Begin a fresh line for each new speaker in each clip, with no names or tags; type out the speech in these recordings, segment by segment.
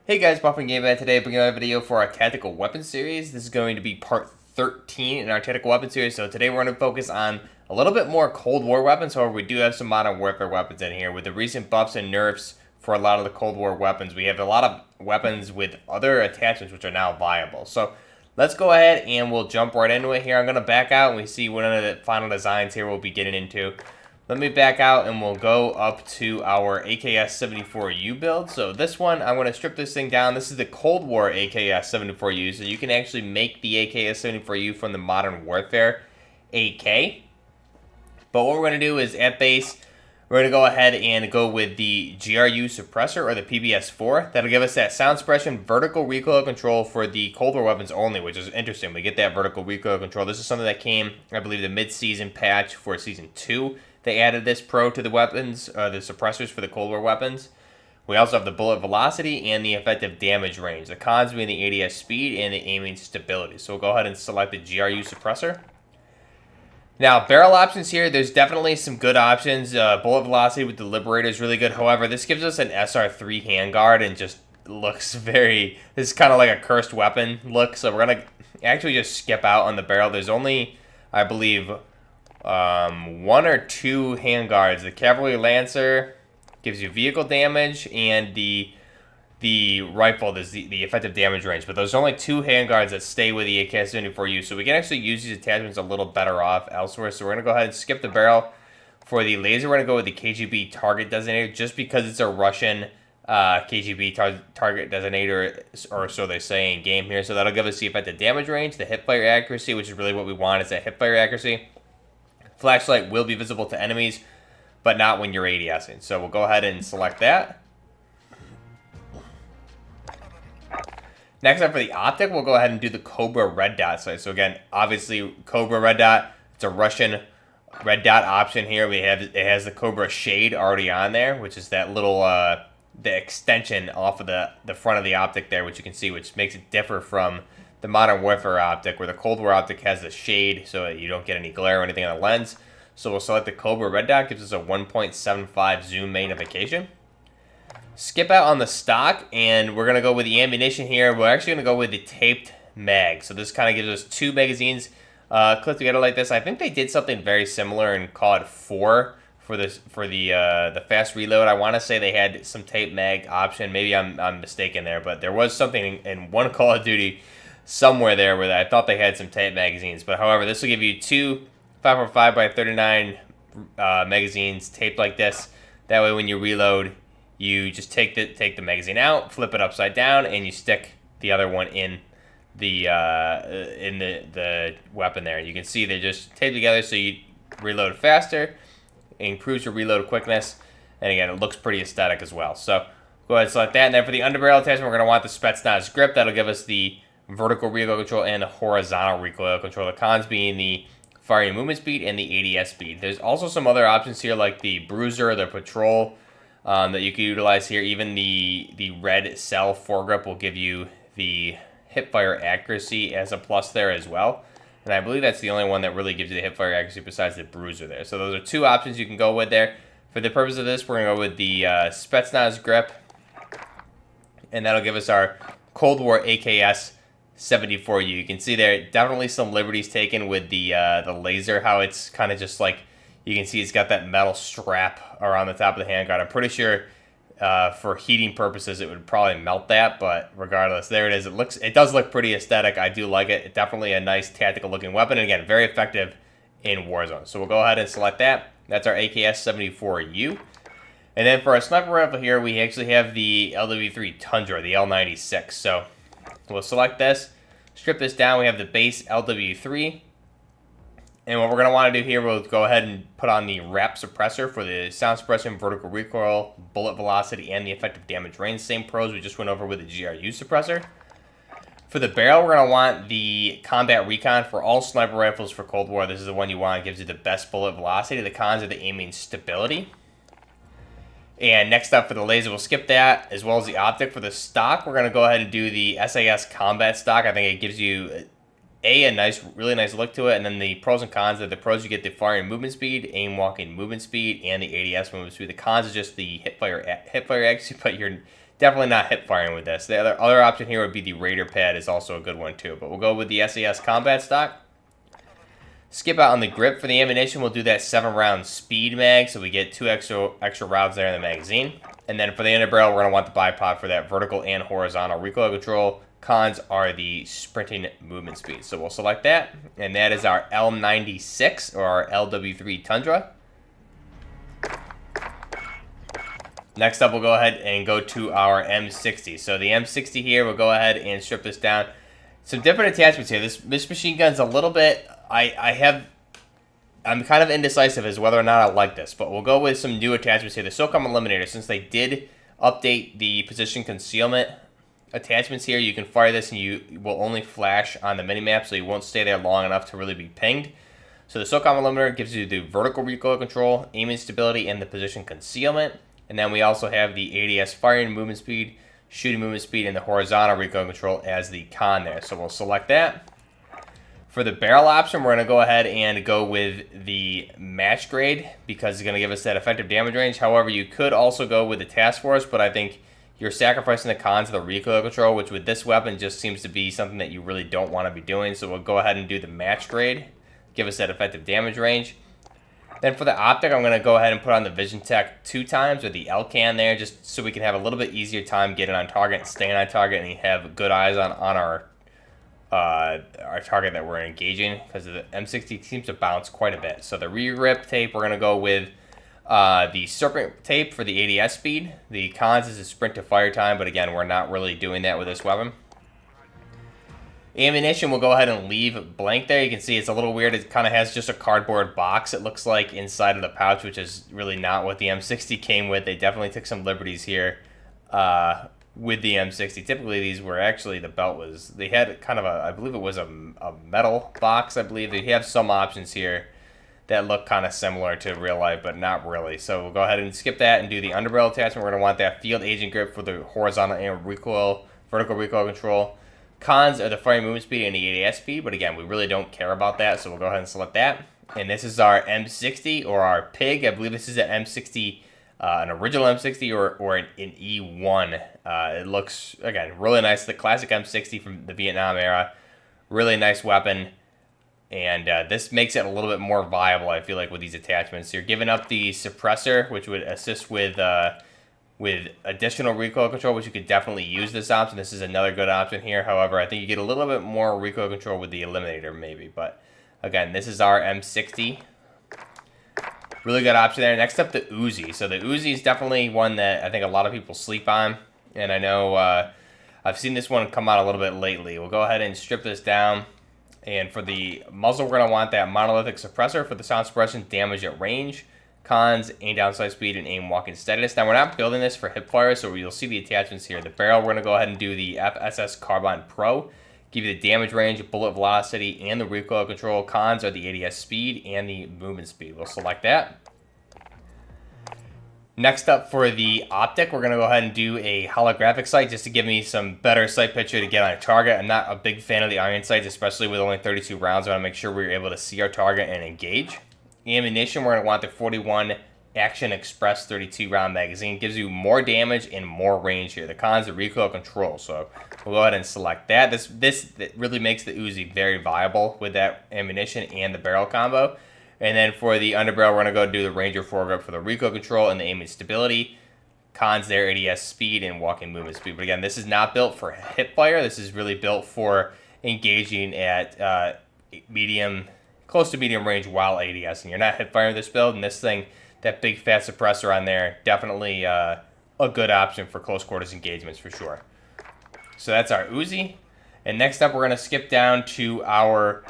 Hey guys, Buffing Game Man today, bringing another video for our tactical weapon series. This is going to be part 13 in our tactical weapon series. So today we're going to focus on a little bit more Cold War weapons. However, we do have some Modern Warfare weapons in here. With the recent buffs and nerfs for a lot of the Cold War weapons, we have a lot of weapons with other attachments which are now viable. So let's go ahead and we'll jump right into it here. I'm going to back out and we see one of the final designs here we'll be getting into. Let me back out and we'll go up to our AKS-74U build. So this one, I'm going to strip this thing down. This is the Cold War AKS-74U. So you can actually make the AKS-74U from the Modern Warfare AK. But what we're going to do is at base, we're going to go ahead and go with the GRU suppressor or the PBS-4. That'll give us that sound suppression vertical recoil control for the Cold War weapons only, which is interesting. We get that vertical recoil control. This is something that came, I believe, the mid-season patch for Season 2. They added this pro to the weapons, the suppressors for the Cold War weapons. We also have the bullet velocity and the effective damage range. The cons being the ADS speed and the aiming stability. So we'll go ahead and select the GRU suppressor. Now, barrel options here, there's definitely some good options. Bullet velocity with the Liberator is really good. However, this gives us an SR3 handguard and just looks very... This is kind of like a cursed weapon look. So we're going to actually just skip out on the barrel. There's only, I believe... one or two handguards. The Cavalry Lancer gives you vehicle damage, and the rifle is the effective damage range. But there's only two handguards that stay with the AK-74U, so we can actually use these attachments a little better off elsewhere. So we're going to go ahead and skip the barrel. For the laser, we're going to go with the KGB target designator, just because it's a Russian KGB target designator, or so they say in game here. So that'll give us the effective damage range, the hipfire accuracy, which is really what we want, is that hipfire accuracy. Flashlight will be visible to enemies, but not when you're ADSing. So we'll go ahead and select that. Next up for the optic, we'll go ahead and do the Cobra red dot sight. So again, obviously Cobra red dot, it's a Russian red dot option here. It has the Cobra shade already on there, which is that little the extension off of the front of the optic there, which you can see, which makes it differ from the Modern Warfare optic, where the Cold War optic has the shade so you don't get any glare or anything on the lens. So we'll select the Cobra red dot, gives us a 1.75 zoom magnification. Skip out on the stock, and we're going to go with the ammunition here. We're actually going to go with the taped mag. So this kind of gives us two magazines clipped together like this. I think they did something very similar and called 4 for the fast reload. I want to say they had some tape mag option. Maybe I'm mistaken there, but there was something in one Call of Duty somewhere there where I thought they had some tape magazines. But however, this will give you two 5.5 by 39 magazines taped like this. That way when you reload, you just take the magazine out, flip it upside down, and you stick the other one in the weapon there. You can see they're just taped together so you reload faster, improves your reload quickness, and again, it looks pretty aesthetic as well. So go ahead and select that. And then for the underbarrel attachment, we're going to want the Spetsnaz grip. That'll give us the vertical recoil control and the horizontal recoil control. The cons being the firing movement speed and the ADS speed. There's also some other options here like the Bruiser, the Patrol that you can utilize here. Even the red cell foregrip will give you the hipfire accuracy as a plus there as well. And I believe that's the only one that really gives you the hipfire accuracy besides the Bruiser there. So those are two options you can go with there. For the purpose of this, we're going to go with the Spetsnaz grip. And that'll give us our Cold War AKS-74U. You can see there definitely some liberties taken with the laser, how it's kind of just like, you can see it's got that metal strap around the top of the handguard. I'm pretty sure for heating purposes it would probably melt that, but regardless, there it is. It does look pretty aesthetic. I do like it. It's definitely a nice tactical looking weapon, and again, very effective in Warzone. So we'll go ahead and select that. That's our AKS-74U. And then for our sniper rifle here, we actually have the LW3 Tundra, the L96. So we'll select this, strip this down. We have the base LW3. And what we're going to want to do here, we'll go ahead and put on the wrap suppressor for the sound suppression, vertical recoil, bullet velocity, and the effective damage range. Same pros we just went over with the GRU suppressor. For the barrel, we're going to want the combat recon for all sniper rifles for Cold War. This is the one you want. It gives you the best bullet velocity. The cons are the aiming stability. And next up for the laser, we'll skip that, as well as the optic. For the stock, we're going to go ahead and do the SAS combat stock. I think it gives you a really nice look to it. And then the pros and cons are the pros, you get the firing movement speed, aim walking movement speed, and the ADS movement speed. The cons is just the hipfire accuracy, but you're definitely not hip firing with this. The other option here would be the Raider pad is also a good one too. But we'll go with the SAS combat stock. Skip out on the grip. For the ammunition, we'll do that 7-round speed mag, so we get 2 extra rounds there in the magazine. And then for the underbarrel, we're going to want the bipod for that vertical and horizontal recoil control. Cons are the sprinting movement speed. So we'll select that, and that is our L96 or our LW3 Tundra. Next up, we'll go ahead and go to our M60. So the M60 here, we'll go ahead and strip this down. Some different attachments here. This machine gun's a little bit... I'm kind of indecisive as whether or not I like this, but we'll go with some new attachments here. The SOCOM Eliminator, since they did update the position concealment attachments here, you can fire this and you will only flash on the minimap, so you won't stay there long enough to really be pinged. So the SOCOM Eliminator gives you the vertical recoil control, aiming stability, and the position concealment. And then we also have the ADS firing movement speed, shooting movement speed, and the horizontal recoil control as the con there. So we'll select that. For the barrel option, we're going to go ahead and go with the match grade because it's going to give us that effective damage range. However, you could also go with the task force, but I think you're sacrificing the cons of the recoil control, which with this weapon just seems to be something that you really don't want to be doing. So we'll go ahead and do the match grade, give us that effective damage range. Then for the optic, I'm going to go ahead and put on the Vision Tech 2 times or the LCAN there, just so we can have a little bit easier time getting on target and staying on target, and you have good eyes on our target that we're engaging, because the M60 seems to bounce quite a bit. So the re-grip tape, we're going to go with the Serpent tape for the ADS speed. The cons is a sprint to fire time, but again, we're not really doing that with this weapon. Ammunition, we'll go ahead and leave blank there. You can see it's a little weird. It kind of has just a cardboard box, it looks like, inside of the pouch, which is really not what the M60 came with. They definitely took some liberties here with the M60. Typically, these were actually, the belt was, they had kind of a, I believe it was a metal box, I believe. They have some options here that look kind of similar to real life, but not really. So we'll go ahead and skip that and do the underbarrel attachment. We're going to want that field agent grip for the horizontal and vertical recoil control. Cons are the firing movement speed and the ADS speed, but again, we really don't care about that, so we'll go ahead and select that. And this is our M60, or our PIG. I believe this is an M60, an original M60, or an E1. It looks, again, really nice. The classic M60 from the Vietnam era. Really nice weapon. And this makes it a little bit more viable, I feel like, with these attachments. You're giving up the suppressor, which would assist with additional recoil control, which you could definitely use this option. This is another good option here. However, I think you get a little bit more recoil control with the Eliminator, maybe. But again, this is our M60. Really good option there. Next up, the Uzi. So the Uzi is definitely one that I think a lot of people sleep on. And I know I've seen this one come out a little bit lately. We'll go ahead and strip this down. And for the muzzle, we're going to want that monolithic suppressor for the sound suppression, damage at range. Cons, aim downside speed, and aim walking steadiness. Now, we're not building this for hip fire, so you'll see the attachments here. The barrel, we're going to go ahead and do the FSS Carbine Pro. Give you the damage range, bullet velocity, and the recoil control. Cons are the ADS speed and the movement speed. We'll select that. Next up for the optic, we're going to go ahead and do a holographic sight just to give me some better sight picture to get on a target. I'm not a big fan of the iron sights, especially with only 32 rounds. I want to make sure we're able to see our target and engage. Ammunition, we're going to want the 41 Action Express 32 round magazine. Gives you more damage and more range here. The cons are recoil control, so we'll go ahead and select that. This really makes the Uzi very viable with that ammunition and the barrel combo. And then for the underbarrel, we're going to go do the Ranger foregrip for the recoil control and the aiming stability. Cons there, ADS speed and walking movement speed. But again, this is not built for hip fire. This is really built for engaging at medium, close to medium range while ADS. And you're not hip firing this build. And this thing, that big fat suppressor on there, definitely a good option for close quarters engagements for sure. So that's our Uzi. And next up, we're going to skip down to our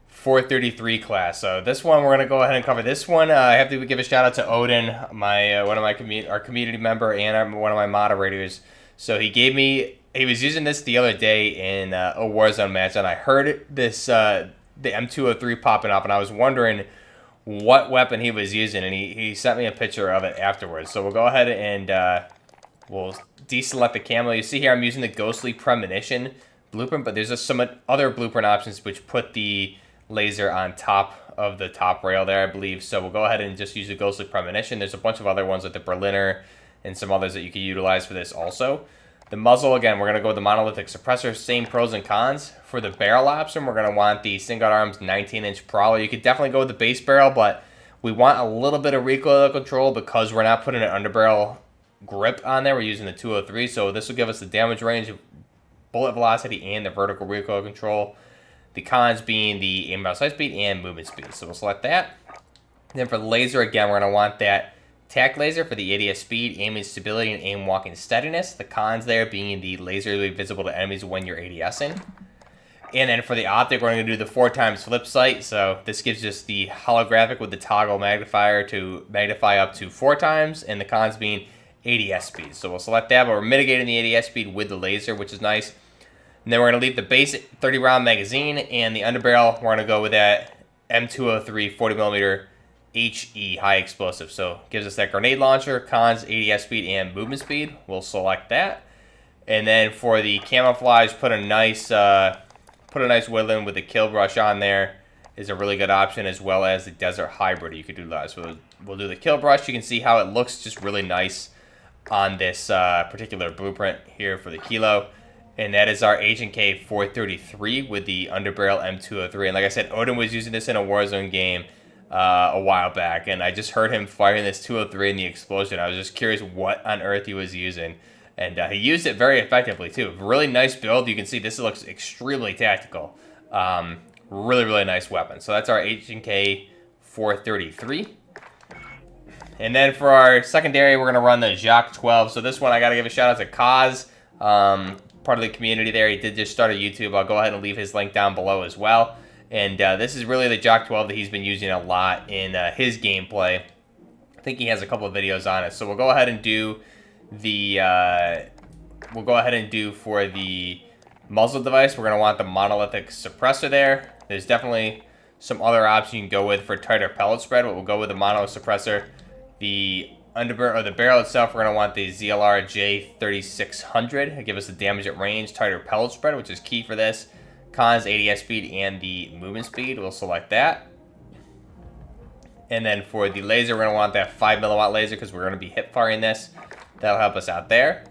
433 class. So this one, we're going to go ahead and cover this one. I have to give a shout out to Odin, our community member and one of my moderators. So he was using this the other day in a Warzone match, and I heard this, the M203 popping up, and I was wondering what weapon he was using, and he sent me a picture of it afterwards. So we'll go ahead and we'll deselect the camo. You see here I'm using the Ghostly Premonition blueprint, but there's just some other blueprint options which put the laser on top of the top rail there, I believe. So we'll go ahead and just use the Ghostly Premonition. There's a bunch of other ones like the Berliner, and some others that you could utilize for this also. The muzzle, again, we're going to go with the monolithic suppressor, same pros and cons. For the barrel option, we're going to want the Singot Arms 19-inch Prowler. You could definitely go with the base barrel, but we want a little bit of recoil control because we're not putting an underbarrel grip on there. We're using the 203, so this will give us the damage range, bullet velocity, and the vertical recoil control. The cons being the aim, sight speed, and movement speed. So we'll select that. Then for the laser, again, we're going to want that tack laser for the ADS speed, aiming stability, and aim walking steadiness. The cons there being the laser will be visible to enemies when you're ADSing. And then for the optic, we're going to do the 4x flip sight. So this gives us the holographic with the toggle magnifier to magnify up to 4 times, and the cons being ADS speed. So we'll select that, but we're mitigating the ADS speed with the laser, which is nice. And then we're going to leave the basic 30-round magazine, and the underbarrel, we're going to go with that M203 40mm HE high explosive. So gives us that grenade launcher, cons, ADS speed, and movement speed. We'll select that. And then for the camouflage, put a nice woodland with the kill brush on there is a really good option, as well as the desert hybrid you could do that. So we'll do the kill brush. You can see how it looks just really nice on this particular blueprint here for the Kilo. And that is our H&K 433 with the underbarrel M203. And like I said, Odin was using this in a Warzone game a while back, and I just heard him firing this 203 in the explosion. I was just curious what on earth he was using, and he used it very effectively too. Really nice build. You can see this looks extremely tactical. Really, really nice weapon. So that's our H&K 433. And then for our secondary, we're going to run the Jacques 12. So this one, I got to give a shout out to Kaz, part of the community there. He did just start a YouTube. I'll go ahead and leave his link down below as well. And this is really the Jacques 12 that he's been using a lot in his gameplay. I think he has a couple of videos on it. So we'll go ahead and do the for the muzzle device, we're going to want the monolithic suppressor there. There's definitely some other options you can go with for tighter pellet spread, but we'll go with the mono suppressor. The underbarrel, or the barrel itself, we're going to want the ZLR J3600 to give us the damage at range, tighter pellet spread, which is key for this. Cons, ADS speed, and the movement speed. We'll select that. And then for the laser, we're going to want that 5mm laser because we're going to be hip firing this. That'll help us out there.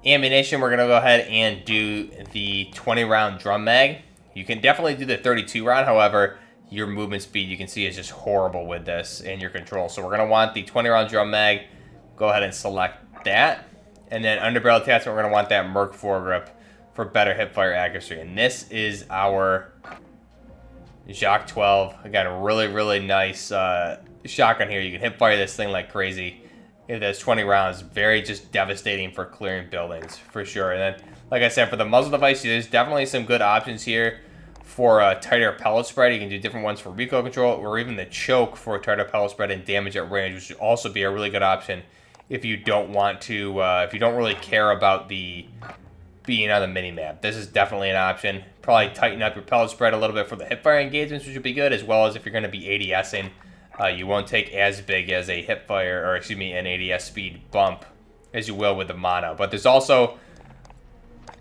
Ammunition, we're going to go ahead and do the 20-round drum mag. You can definitely do the 32-round. However, your movement speed, you can see, is just horrible with this and your control. So we're going to want the 20-round drum mag. Go ahead and select that. And then underbarrel attachment, we're going to want that Merc foregrip for better hipfire accuracy. And this is our Jacques 12. Again, a really, really nice shotgun here. You can hipfire this thing like crazy. If there's 20 rounds, very just devastating for clearing buildings, for sure. And then, like I said, for the muzzle device, there's definitely some good options here for a tighter pellet spread. You can do different ones for recoil control, or even the choke for a tighter pellet spread and damage at range, which would also be a really good option if you don't want to, if you don't really care about the being on the mini-map. This is definitely an option. Probably tighten up your pellet spread a little bit for the hipfire engagements, which would be good, as well as if you're going to be ADSing. You won't take as big as a hipfire, or excuse me, an ADS speed bump as you will with the mono. But there's also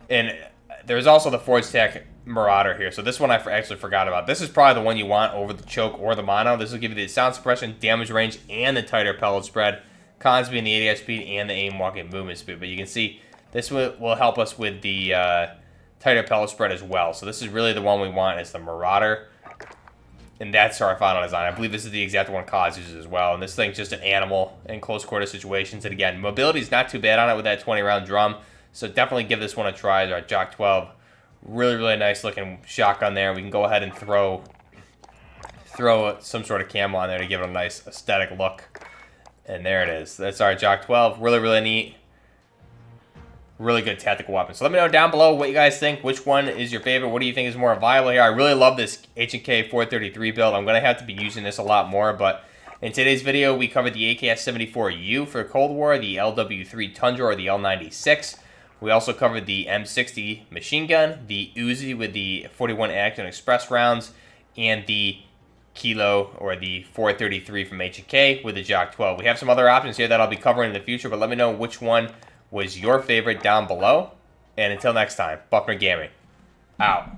the Forge Tech Marauder here. So this one I actually forgot about. This is probably the one you want over the choke or the mono. This will give you the sound suppression, damage range, and the tighter pellet spread. Cons being the ADS speed and the aim walking movement speed. But you can see this will help us with the tighter pellet spread as well. So this is really the one we want, is the Marauder. And that's our final design. I believe this is the exact one Kaz uses as well. And this thing's just an animal in close quarter situations. And again, mobility is not too bad on it with that 20-round drum. So definitely give this one a try. Our Jacques 12. Really, really nice looking shotgun there. We can go ahead and throw some sort of camo on there to give it a nice aesthetic look. And there it is. That's our Jacques 12. Really, really neat. Really good tactical weapon. So let me know down below what you guys think. Which one is your favorite? What do you think is more viable here? I really love this H&K 433 build. I'm going to have to be using this a lot more. But in today's video, we covered the AKS-74U for Cold War, the LW3 Tundra or the L96. We also covered the M60 machine gun, the Uzi with the 41 Action Express rounds, and the Kilo or the 433 from H&K with the Jacques 12. We have some other options here that I'll be covering in the future, but let me know which one was your favorite down below. And until next time, Buckner Gaming, out.